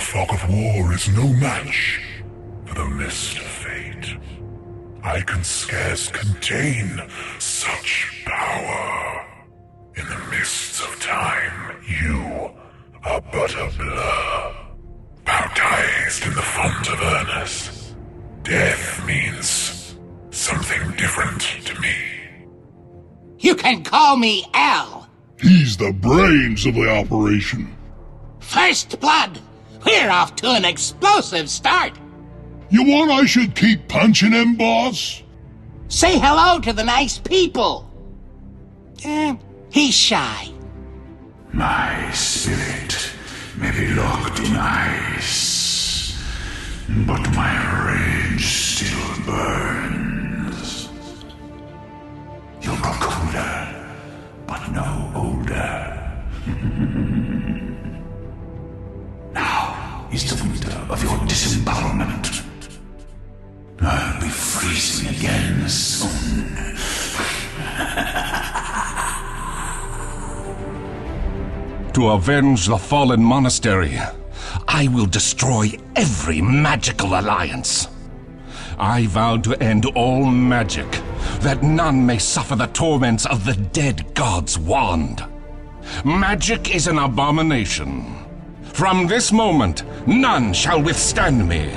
fog of war is no match for the mist of fate. I can scarce contain such power. In the mists of time, you are but a blur, baptized in the font of Ernest. Death means something different to me. You can call me Al. He's the brains of the operation. First blood. We're off to an explosive start. You want I should keep punching him, boss? Say hello to the nice people. He's shy. My spirit may be locked in ice, but my rage still burns. You'll grow colder, but no older. Now is the winter of your disembowelment. I'll be freezing again soon. To avenge the fallen monastery, I will destroy every magical alliance. I vow to end all magic, that none may suffer the torments of the dead god's wand. Magic is an abomination. From this moment, none shall withstand me.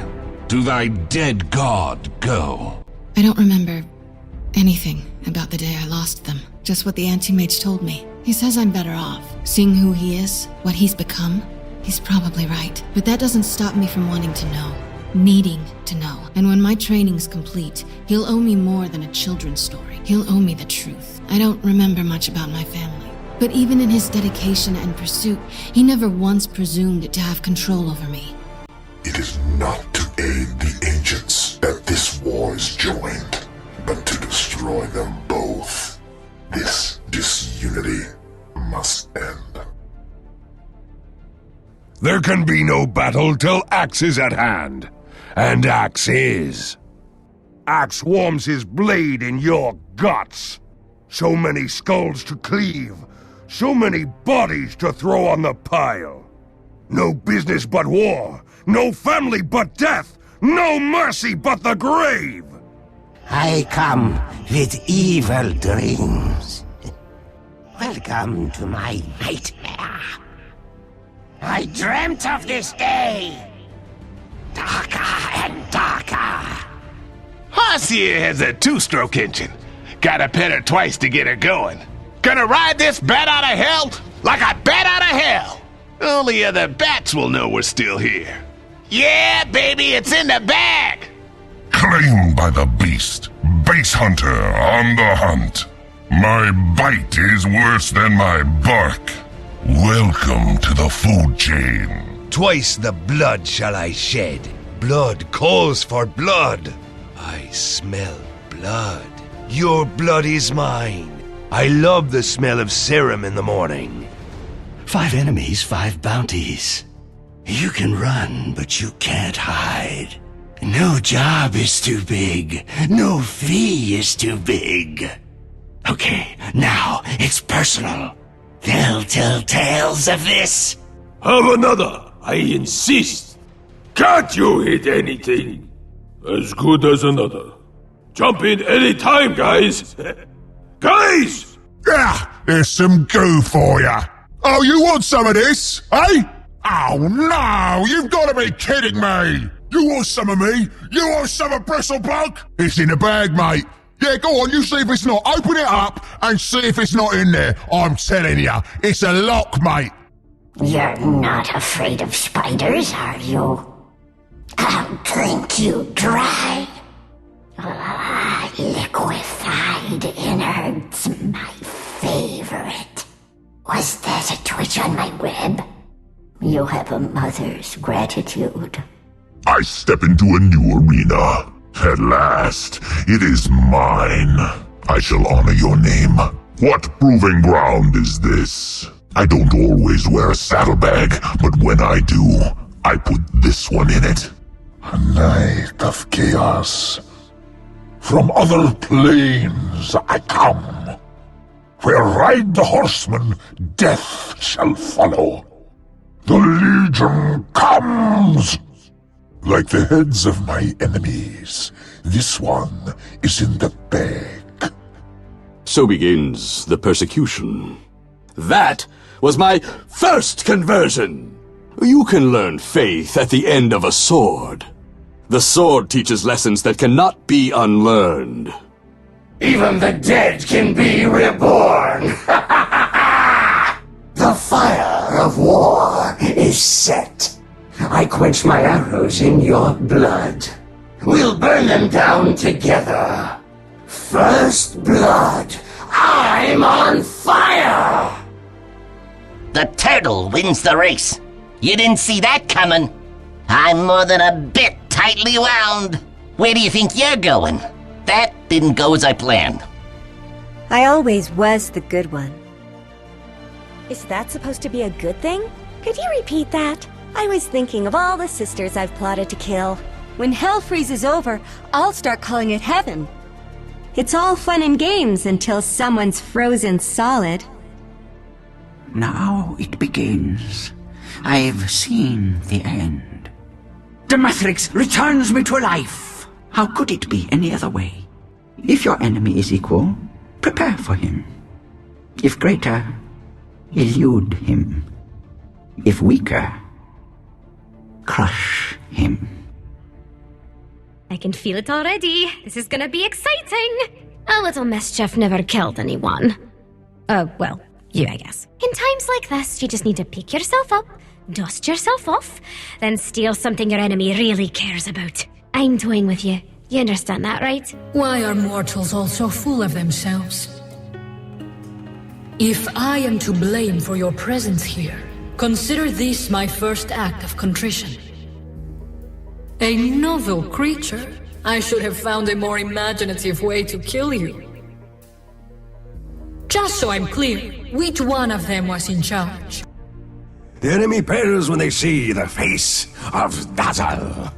To thy dead god go. I don't remember anything about the day I lost them. Just what the anti-mage told me. He says I'm better off. Seeing who he is, what he's become, he's probably right. But that doesn't stop me from wanting to know. Needing to know. And when my training's complete, he'll owe me more than a children's story. He'll owe me the truth. I don't remember much about my family. But even in his dedication and pursuit, he never once presumed to have control over me. It is not to aid the ancients that this war is joined, but to destroy them both. This disunity must end. There can be no battle till Axe is at hand. And Axe is. Axe warms his blade in your guts. So many skulls to cleave. So many bodies to throw on the pile. No business but war. No family but death. No mercy but the grave. I come with evil dreams. Welcome to my nightmare. I dreamt of this day. Darker and darker. Haas here has a two-stroke engine. Gotta pet her twice to get her going. Gonna ride this bat out of hell like a bat out of hell. Only other bats will know we're still here. Yeah, baby, it's in the bag. Claimed by the beast. Base hunter on the hunt. My bite is worse than my bark. Welcome to the food chain. Twice the blood shall I shed. Blood calls for blood. I smell blood. Your blood is mine. I love the smell of serum in the morning. 5 enemies, 5 bounties. You can run, but you can't hide. No job is too big. No fee is too big. Okay, now it's personal. They'll tell tales of this. Have another, I insist. Can't you hit anything? As good as another. Jump in any time, guys. Guys! Yeah, there's some goo for ya. Oh, you want some of this, eh? Oh no, you've got to be kidding me. You want some of me? You want some of Bristlebug? It's in the bag, mate. Yeah, go on, you see if it's not. Open it up and see if it's not in there. I'm telling you, it's a lock, mate. You're not afraid of spiders, are you? I'll drink you dry. Liquefied innards, my favorite. Was that a twitch on my rib? You have a mother's gratitude. I step into a new arena. At last, it is mine. I shall honor your name. What proving ground is this? I don't always wear a saddlebag, but when I do, I put this one in it. A night of chaos. From other planes I come. Where ride the horsemen, death shall follow. The Legion comes! Like the heads of my enemies, this one is in the bag. So begins the persecution. That was my first conversion! You can learn faith at the end of a sword. The sword teaches lessons that cannot be unlearned. Even the dead can be reborn! The fire of war is set. I quench my arrows in your blood. We'll burn them down together. First blood. I'm on fire! The turtle wins the race. You didn't see that coming. I'm more than a bit tightly wound. Where do you think you're going? That didn't go as I planned. I always was the good one. Is that supposed to be a good thing? Could you repeat that? I was thinking of all the sisters I've plotted to kill. When hell freezes over, I'll start calling it heaven. It's all fun and games until someone's frozen solid. Now it begins. I've seen the end. Demethrix returns me to life. How could it be any other way? If your enemy is equal, prepare for him. If greater, elude him. If weaker, crush him. I can feel it already. This is gonna be exciting. A little mischief never killed anyone. Well, you, I guess. In times like this, you just need to pick yourself up, dust yourself off, then steal something your enemy really cares about. I'm toying with you. You understand that, right? Why are mortals all so full of themselves? If I am to blame for your presence here, consider this my first act of contrition. A novel creature? I should have found a more imaginative way to kill you. Just so I'm clear, which one of them was in charge? The enemy pales when they see the face of Dazzle.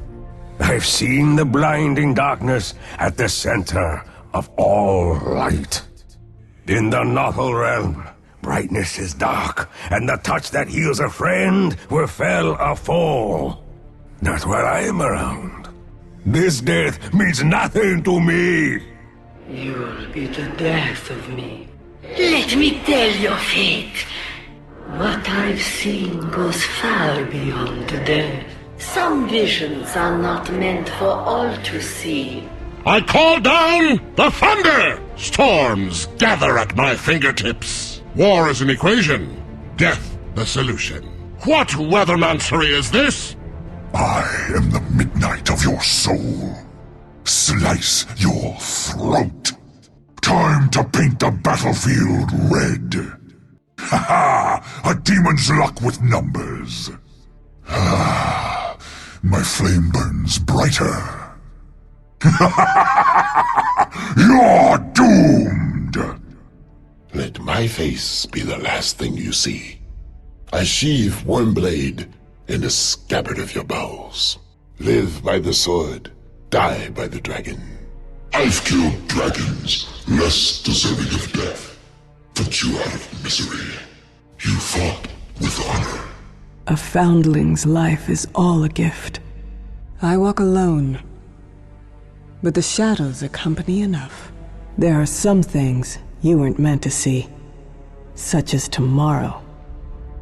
I've seen the blinding darkness at the center of all light. In the Nothal realm, brightness is dark, and the touch that heals a friend will fell a foe. Not while I am around. This death means nothing to me. You'll be the death of me. Let me tell your fate. What I've seen goes far beyond death. Some visions are not meant for all to see. I call down the thunder! Storms gather at my fingertips. War is an equation, death the solution. What weathermancery is this? I am the midnight of your soul. Slice your throat. Time to paint the battlefield red. Ha ha! A demon's luck with numbers. Ah, my flame burns brighter. You're doomed! Let my face be the last thing you see. I sheathe Wormblade in the scabbard of your bowels. Live by the sword, die by the dragon. I've killed dragons less deserving of death. Put you out of misery. You fought with honor. A foundling's life is all a gift. I walk alone, but the shadows are company enough. There are some things you weren't meant to see, such as tomorrow.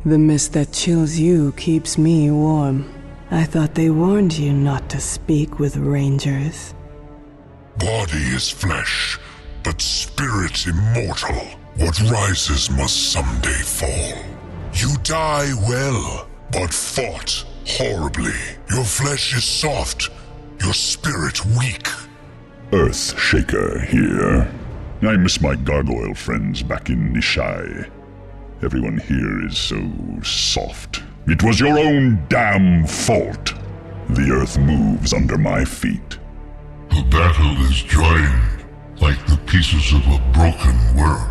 The mist that chills you keeps me warm. I thought they warned you not to speak with rangers. Body is flesh, but spirit immortal. What rises must someday fall. You die well, but fought horribly. Your flesh is soft, your spirit weak. Earthshaker here. I miss my gargoyle friends back in Nishai. Everyone here is so soft. It was your own damn fault. The earth moves under my feet. The battle is joined like the pieces of a broken world.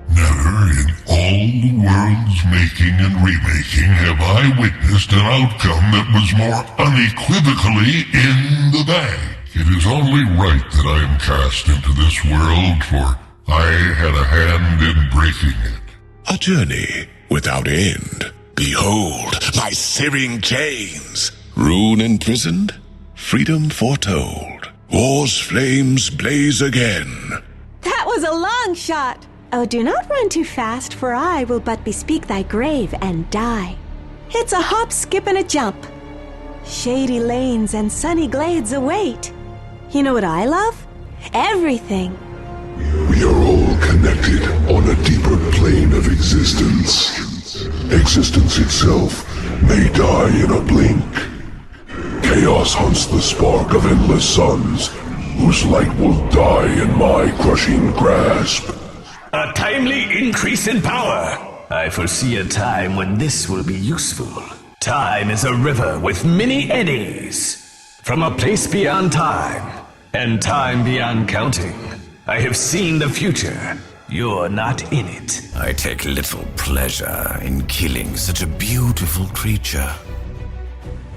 Never in all the world's making and remaking have I witnessed an outcome that was more unequivocally in the bag. It is only right that I am cast into this world, for I had a hand in breaking it. A journey without end. Behold. Behold my searing chains. Rune imprisoned, freedom foretold. War's flames blaze again. That was a long shot! Oh, do not run too fast, for I will but bespeak thy grave and die. It's a hop, skip, and a jump. Shady lanes and sunny glades await. You know what I love? Everything. We are all connected on a deeper plane of existence. Existence itself may die in a blink. Chaos hunts the spark of endless suns, whose light will die in my crushing grasp. A timely increase in power. I foresee a time when this will be useful. Time is a river with many eddies. From a place beyond time, and time beyond counting. I have seen the future. You're not in it. I take little pleasure in killing such a beautiful creature.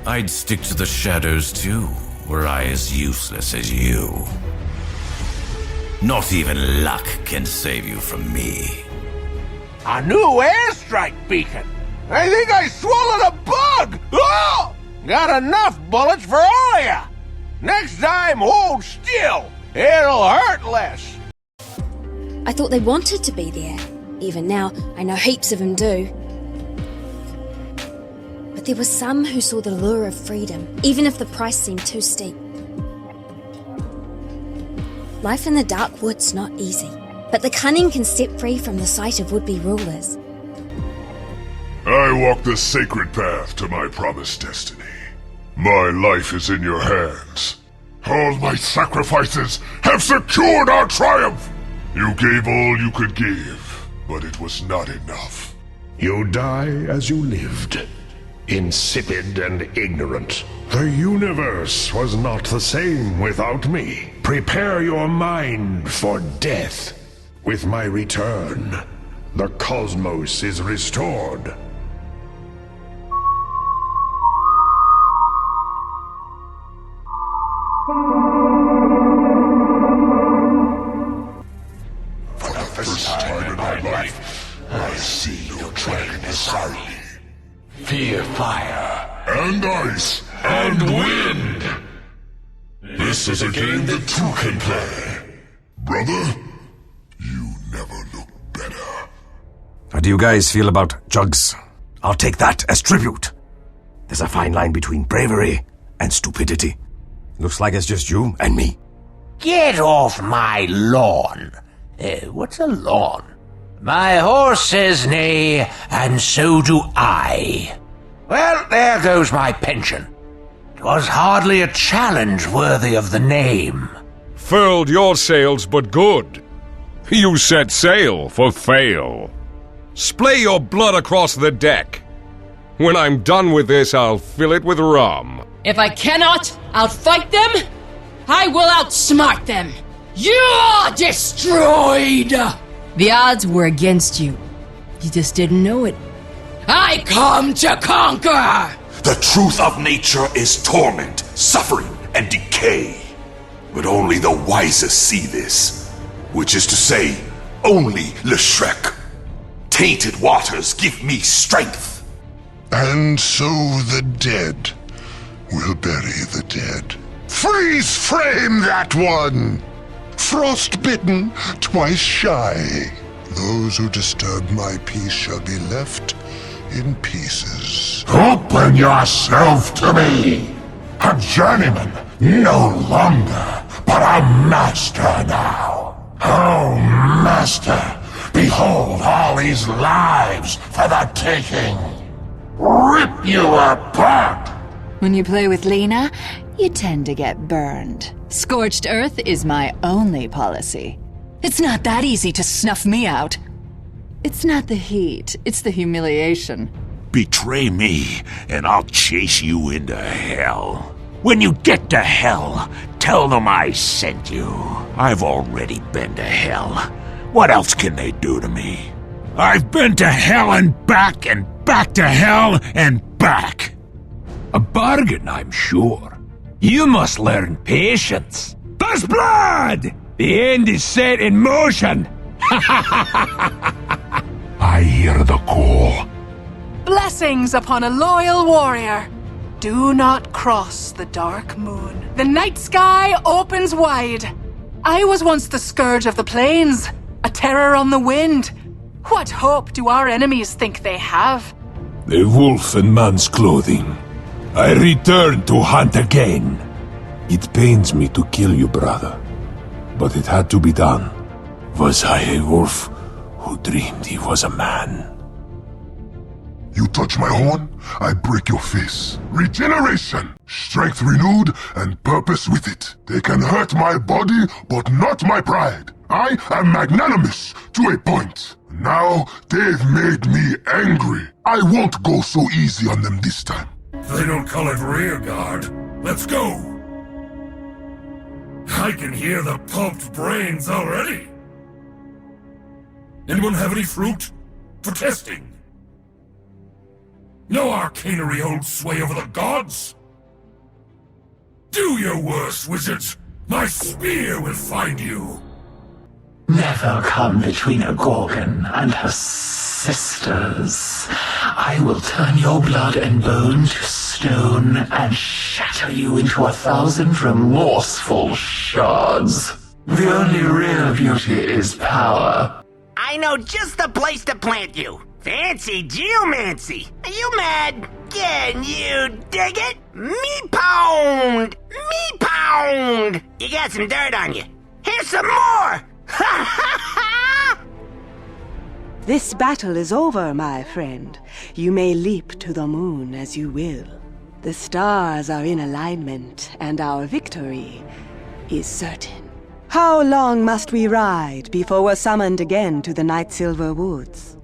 I'd stick to the shadows too, were I as useless as you. Not even luck can save you from me. A new airstrike beacon! I think I swallowed a bug! Oh! Got enough bullets for all of ya! Next time, hold still! It'll hurt less! I thought they wanted to be there. Even now, I know heaps of them do. But there were some who saw the lure of freedom, even if the price seemed too steep. Life in the dark wood's not easy, but the cunning can step free from the sight of would-be rulers. I walk the sacred path to my promised destiny. My life is in your hands. All my sacrifices have secured our triumph! You gave all you could give, but it was not enough. You die as you lived, insipid and ignorant. The universe was not the same without me. Prepare your mind for death. With my return, the cosmos is restored. For the first time in my life, I see you treading beside me. Fear fire, and ice, and wind! This is a game that two can play. Brother, you never look better. How do you guys feel about jugs? I'll take that as tribute. There's a fine line between bravery and stupidity. Looks like it's just you and me. Get off my lawn! What's a lawn? My horse says nay, and so do I. Well, there goes my pension. 'Twas hardly a challenge worthy of the name. Furled your sails, but good. You set sail for fail. Splay your blood across the deck. When I'm done with this, I'll fill it with rum. If I cannot outfight them, I will outsmart them. You're destroyed! The odds were against you. You just didn't know it. I come to conquer! The truth of nature is torment, suffering, and decay. But only the wisest see this. Which is to say, only Leshrek. Tainted waters give me strength. And so the dead will bury the dead. Freeze frame that one! Frostbitten, twice shy. Those who disturb my peace shall be left in pieces. Open yourself to me! A journeyman, no longer, but a master now. Oh, master, behold all these lives for the taking. Rip you apart! When you play with Lena, you tend to get burned. Scorched earth is my only policy. It's not that easy to snuff me out. It's not the heat, it's the humiliation. Betray me, and I'll chase you into hell. When you get to hell, tell them I sent you. I've already been to hell. What else can they do to me? I've been to hell and back to hell and back. A bargain, I'm sure. You must learn patience. First blood! The end is set in motion. I hear the call. blessings upon a loyal warrior. Do not cross the dark moon. The night sky opens wide. I was once the scourge of the plains, a terror on the wind. What hope do our enemies think they have? A wolf in man's clothing. I return to hunt again. It pains me to kill you, brother, but it had to be done. Was I a wolf who dreamed he was a man? You touch my horn, I break your face. Regeneration! Strength renewed and purpose with it. They can hurt my body, but not my pride. I am magnanimous to a point. Now they've made me angry. I won't go so easy on them this time. They don't call it rear guard. Let's go! I can hear the pumped brains already. Anyone have any fruit? For testing? No arcanery holds sway over the gods? Do your worst, wizards! My spear will find you! Never come between a Gorgon and her sisters. I will turn your blood and bone to stone and shatter you into 1,000 remorseful shards. The only real beauty is power. I know just the place to plant you. Fancy geomancy. Are you mad? Can you dig it? Me pound! Me pound! You got some dirt on you. Here's some more! Ha ha ha! This battle is over, my friend. You may leap to the moon as you will. The stars are in alignment, and our victory is certain. How long must we ride before we're summoned again to the Night Silver Woods?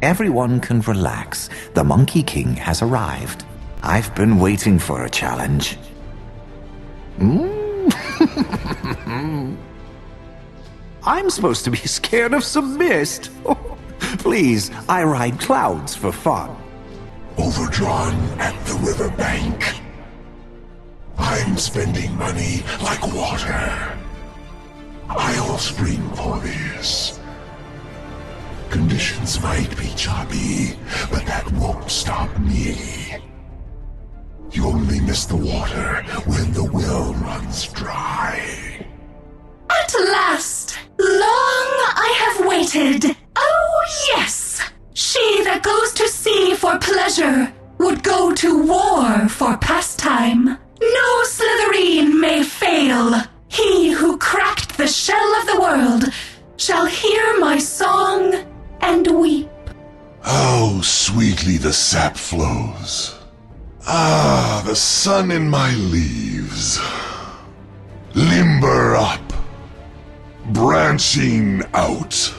Everyone can relax. The Monkey King has arrived. I've been waiting for a challenge. I'm supposed to be scared of some mist. Please, I ride clouds for fun. Overdrawn at the riverbank. I'm spending money like water. I'll spring for this. Conditions might be choppy, but that won't stop me. You only miss the water when the well runs dry. At last! Long I have waited. Oh, yes! She that goes to sea for pleasure would go to war for pastime. No Slytherin may fail. He who cracked the shell of the world shall hear my song and weep. How sweetly the sap flows. Ah, the sun in my leaves. Limber up. Branching out.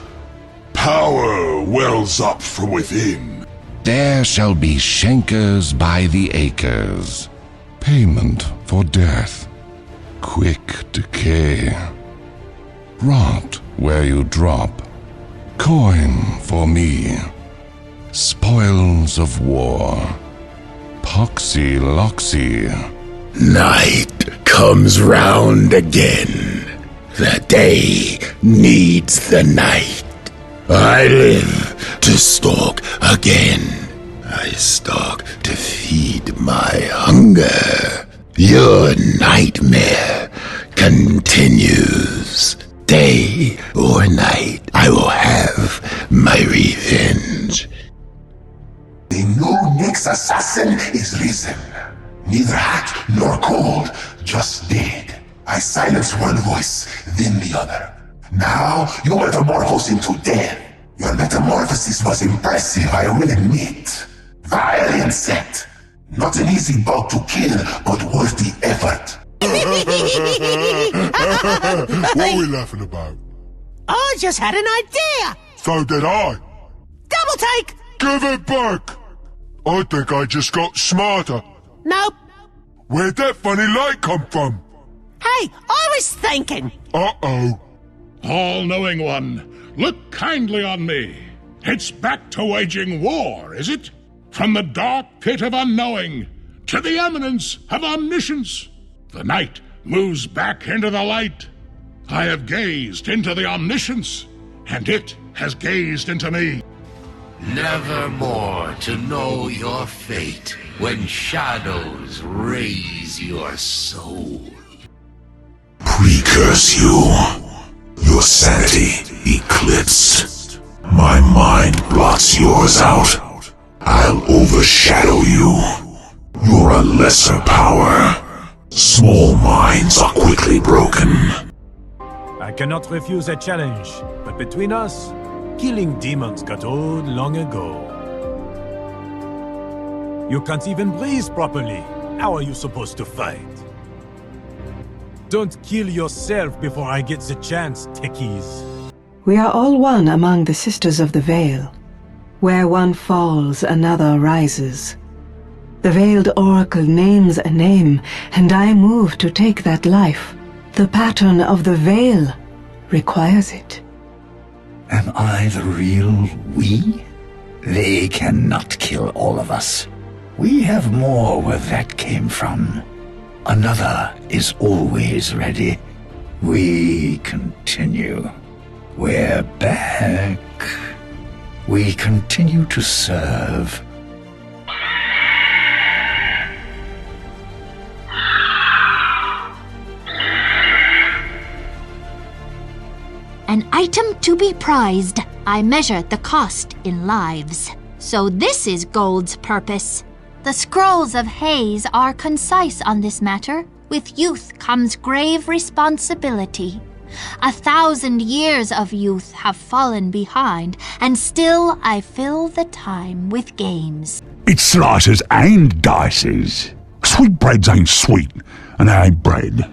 Power wells up from within. There shall be shankers by the acres. Payment for death. Quick decay. Rot where you drop. Coin for me. Spoils of war. Poxy loxy. Night comes round again. The day needs the night. I live to stalk again. I stalk to feed my hunger. Your nightmare continues. Day or night, I will have my revenge. The new next assassin is risen. Neither hot nor cold, just dead. I silence one voice, then the other. Now you metamorphose into death. Your metamorphosis was impressive, I will admit. Vile insect. Not an easy bug to kill, but worth the effort. What are we laughing about? I just had an idea! So did I. Double take! Give it back! I think I just got smarter. Nope. Where'd that funny light come from? Hey, I was thinking. Uh-oh. All-knowing one, look kindly on me. It's back to waging war, is it? From the dark pit of unknowing to the eminence of omniscience. The night moves back into the light. I have gazed into the omniscience, and it has gazed into me. never more to know your fate when shadows raise your soul. Precurse you. Your sanity eclipsed. My mind blots yours out. I'll overshadow you. You're a lesser power. Small minds are quickly broken. I cannot refuse a challenge, but between us, killing demons got old long ago. You can't even breathe properly. How are you supposed to fight? Don't kill yourself before I get the chance, techies. We are all one among the Sisters of the Veil. Where one falls, another rises. The Veiled Oracle names a name, and I move to take that life. The pattern of the Veil requires it. Am I the real we? They cannot kill all of us. We have more where that came from. Another is always ready. We continue. We're back. We continue to serve. An item to be prized. I measure the cost in lives. So this is gold's purpose. The scrolls of Haze are concise on this matter. With youth comes grave responsibility. 1,000 years of youth have fallen behind, and still I fill the time with games. It's slices and dices. Sweetbreads ain't sweet, and they ain't bread.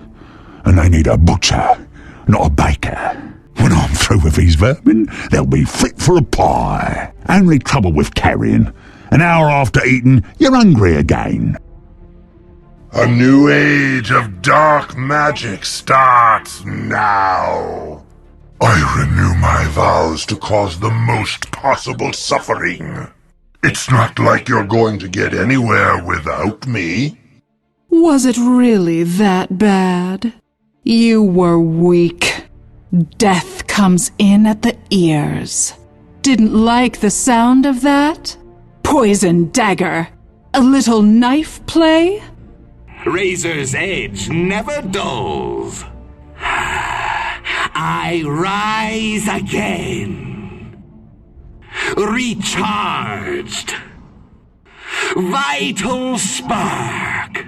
And they need a butcher, not a baker. When I'm through with these vermin, they'll be fit for a pie. Only trouble with carrying. An hour after eating, you're hungry again. A new age of dark magic starts now. I renew my vows to cause the most possible suffering. It's not like you're going to get anywhere without me. Was it really that bad? You were weak. Death comes in at the ears. Didn't like the sound of that? Poison dagger. A little knife play? Razor's edge never dulls. I rise again. Recharged. Vital spark.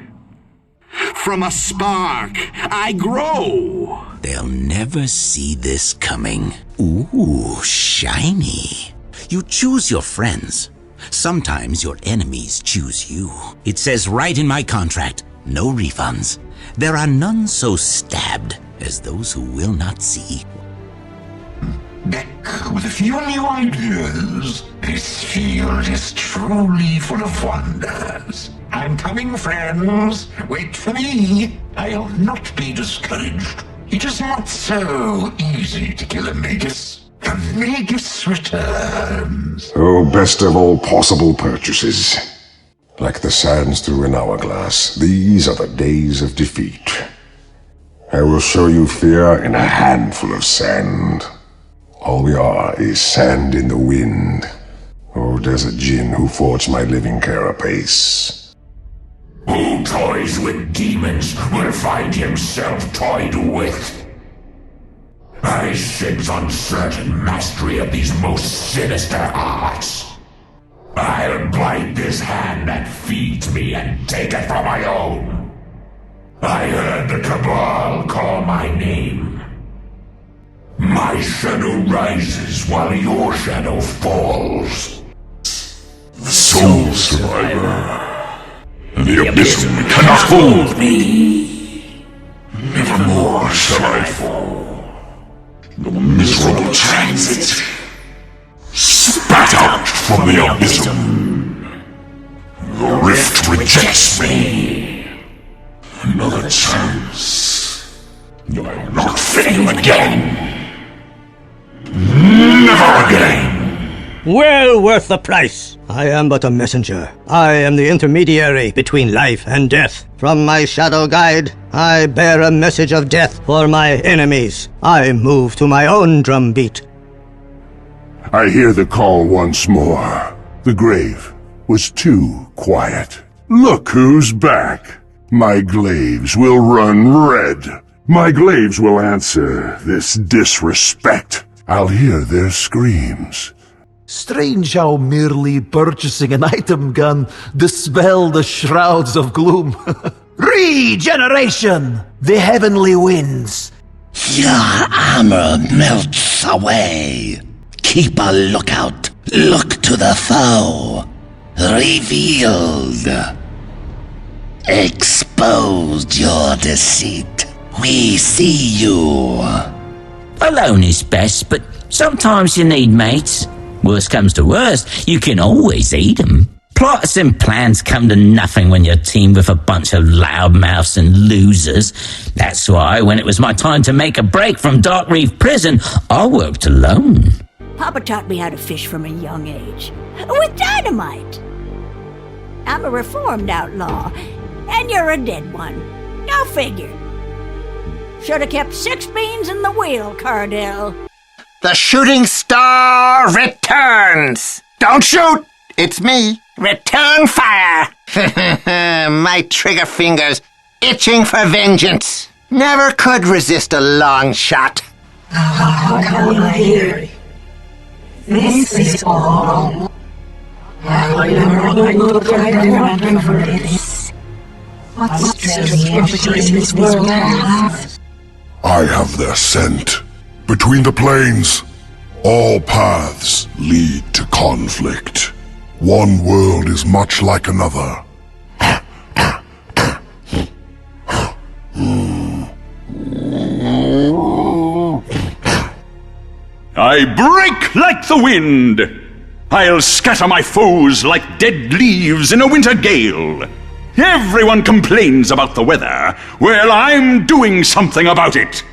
From a spark, I grow. They'll never see this coming. Ooh, shiny. You choose your friends. Sometimes your enemies choose you. It says right in my contract, no refunds. There are none so stabbed as those who will not see. Back with a few new ideas. This field is truly full of wonders. I'm coming, friends. Wait for me. I'll not be discouraged. It is not so easy to kill a magus. The magus returns. Oh, best of all possible purchases. Like the sands through an hourglass, these are the days of defeat. I will show you fear in a handful of sand. All we are is sand in the wind. Oh, desert djinn who forged my living carapace. Who toys with demons will find himself toyed with. I sense uncertain mastery of these most sinister arts. I'll bite this hand that feeds me and take it for my own. I heard the Cabal call my name. My shadow rises while your shadow falls. Soul Survivor. The abyss cannot hold me. Nevermore shall I fall. The miserable transit. Spat out from the abysm. The rift rejects me. Another chance. I'm not fail again. Never again. Well worth the price. I am but a messenger. I am the intermediary between life and death. From my shadow guide, I bear a message of death for my enemies. I move to my own drumbeat. I hear the call once more. The grave was too quiet. Look who's back. My glaives will run red. My glaives will answer this disrespect. I'll hear their screams. Strange how merely purchasing an item can dispel the shrouds of gloom. Regeneration! The heavenly winds. Your armor melts away. Keep a lookout. Look to the foe. Revealed. Exposed your deceit. We see you. Alone is best, but sometimes you need mates. Worst comes to worst, you can always eat them. Plots and plans come to nothing when you're teamed with a bunch of loudmouths and losers. That's why, when it was my time to make a break from Dark Reef Prison, I worked alone. Papa taught me how to fish from a young age. With dynamite! I'm a reformed outlaw, and you're a dead one. Go figure. Should've kept 6 beans in the wheel, Cardell. The shooting star returns! Don't shoot! It's me! Return fire! My trigger fingers itching for vengeance. Never could resist a long shot. How come here? This is all. I never looked right for this. What strange properties this world has? I have their scent. Between the planes, all paths lead to conflict. One world is much like another. I break like the wind. I'll scatter my foes like dead leaves in a winter gale. Everyone complains about the weather. Well, I'm doing something about it.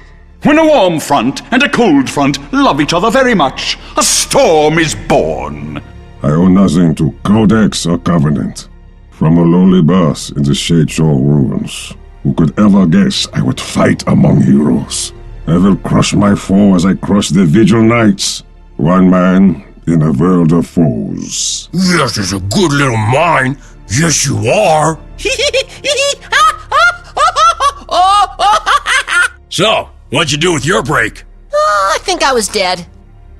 When a warm front and a cold front love each other very much, a storm is born. I owe nothing to Codex or Covenant. From a lowly birth in the Shade Shore ruins, who could ever guess I would fight among heroes? I will crush my foe as I crush the Vigil Knights. One man in a world of foes. This is a good little mine. Yes, you are. So, what'd you do with your break? I think I was dead.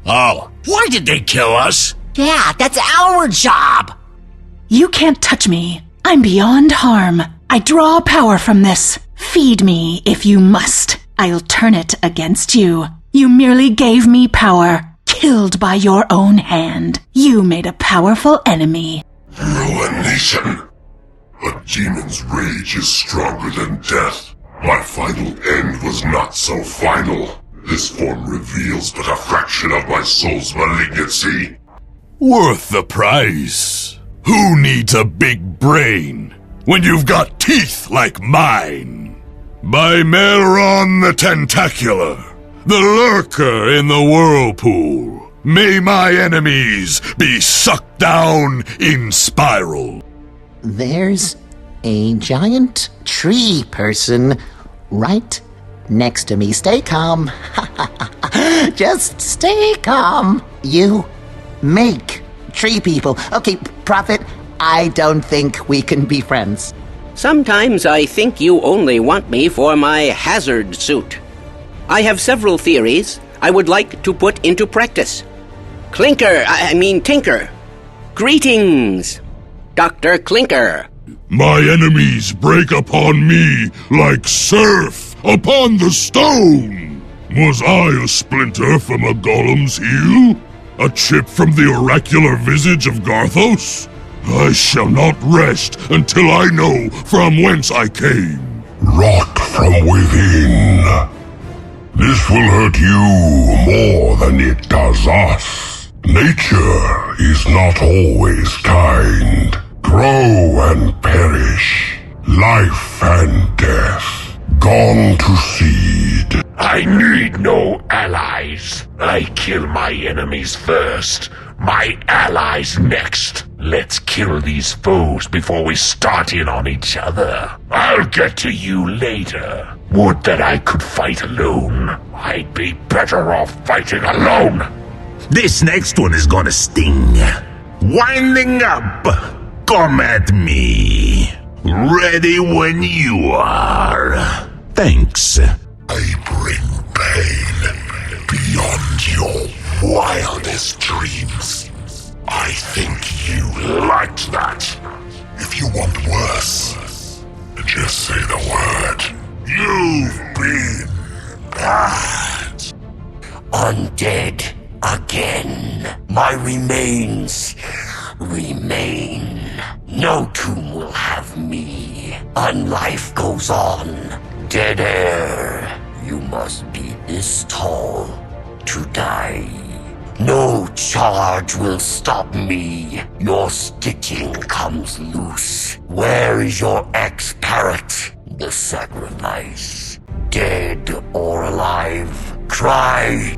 Oh, why did they kill us? Yeah, that's our job. You can't touch me. I'm beyond harm. I draw power from this. Feed me if you must. I'll turn it against you. You merely gave me power. Killed by your own hand. You made a powerful enemy. Ruination. A demon's rage is stronger than death. My final end was not so final. This form reveals but a fraction of my soul's malignancy. Worth the price. Who needs a big brain when you've got teeth like mine? By Melron the Tentacular, the lurker in the whirlpool, may my enemies be sucked down in spiral. There's a giant tree person right next to me. Stay calm. Just stay calm. You make tree people. Okay, Prophet, I don't think we can be friends. Sometimes I think you only want me for my hazard suit. I have several theories I would like to put into practice. Tinker. Greetings, Dr. Clinker. My enemies break upon me like surf upon the stone. Was I a splinter from a golem's heel? A chip from the oracular visage of Garthos? I shall not rest until I know from whence I came. Rot from within. This will hurt you more than it does us. Nature is not always kind. Grow and perish. Life and death. Gone to seed. I need no allies. I kill my enemies first. My allies next. Let's kill these foes before we start in on each other. I'll get to you later. Would that I could fight alone. I'd be better off fighting alone. This next one is gonna sting. Winding up. Come at me. Ready when you are. Thanks. I bring pain beyond your wildest dreams. I think you liked that. If you want worse, just say the word. You've been bad. Undead again. My remains remain. No tomb will have me. Unlife goes on. Dead air. You must be this tall to die. No charge will stop me. Your stitching comes loose. Where is your ex-parrot? The sacrifice. Dead or alive. Cry.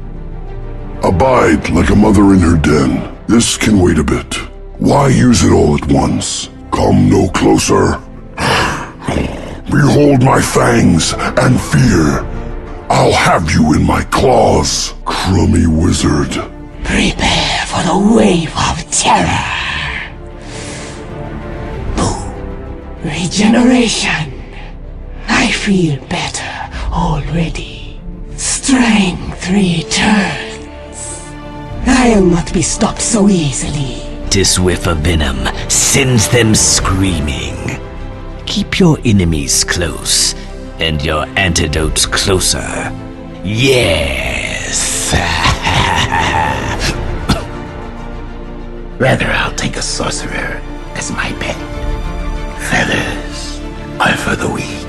Abide like a mother in her den. This can wait a bit. Why use it all at once? Come no closer. Behold my fangs and fear. I'll have you in my claws, crummy wizard. Prepare for the wave of terror. Boo. Regeneration. I feel better already. Strength returns. I'll not be stopped so easily. This whiff of venom sends them screaming. Keep your enemies close, and your antidotes closer. Yes! Rather, I'll take a sorcerer as my pet. Feathers are for the weak.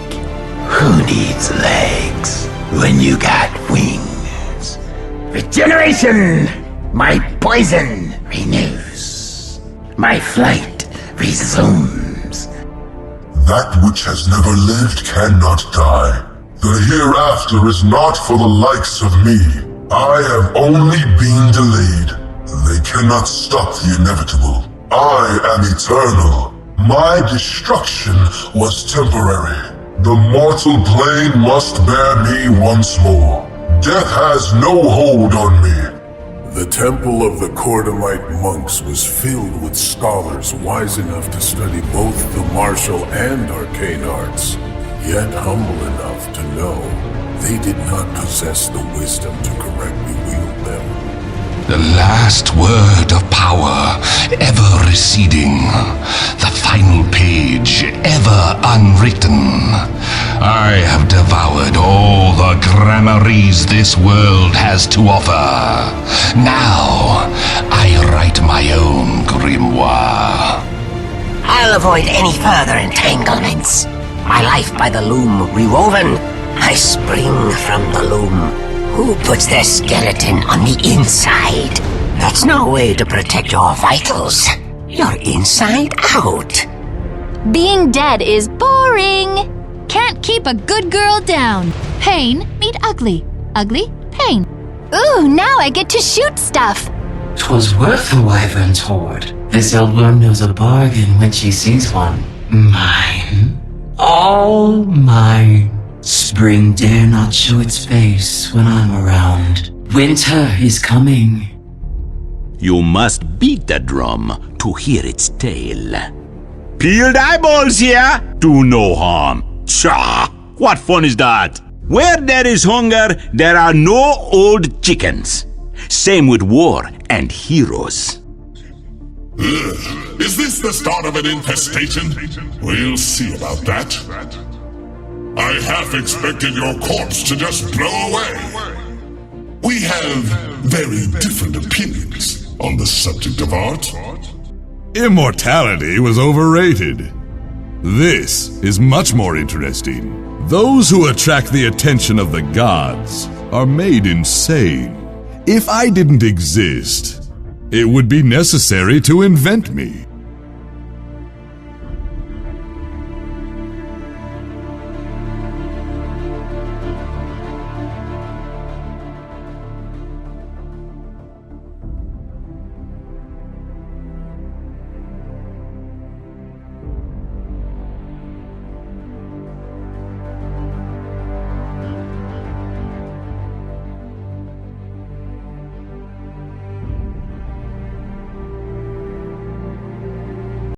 Who needs legs when you got wings? Regeneration! My poison renews. My flight resumes. That which has never lived cannot die. The hereafter is not for the likes of me. I have only been delayed. They cannot stop the inevitable. I am eternal. My destruction was temporary. The mortal plane must bear me once more. Death has no hold on me. The temple of the Cordamite monks was filled with scholars wise enough to study both the martial and arcane arts, yet humble enough to know they did not possess the wisdom to correctly wield them. The last word of power, ever receding. The final page, ever unwritten. I have devoured all the grammaries this world has to offer. Now, I write my own grimoire. I'll avoid any further entanglements. My life by the loom rewoven. I spring from the loom. Who puts their skeleton on the inside? That's no way to protect your vitals. You're inside out. Being dead is boring. Can't keep a good girl down. Pain, meet ugly. Ugly, pain. Ooh, now I get to shoot stuff. 'Twas worth the wyvern's hoard. This old worm knows a bargain when she sees one. Mine. All mine. Spring dare not show its face when I'm around. Winter is coming. You must beat the drum to hear its tale. Peeled eyeballs here! Do no harm. Tcha! What fun is that? Where there is hunger, there are no old chickens. Same with war and heroes. Is this the start of an infestation? We'll see about that. I half expected your corpse to just blow away. We have very different opinions on the subject of art. Immortality was overrated. This is much more interesting. Those who attract the attention of the gods are made insane. If I didn't exist, it would be necessary to invent me.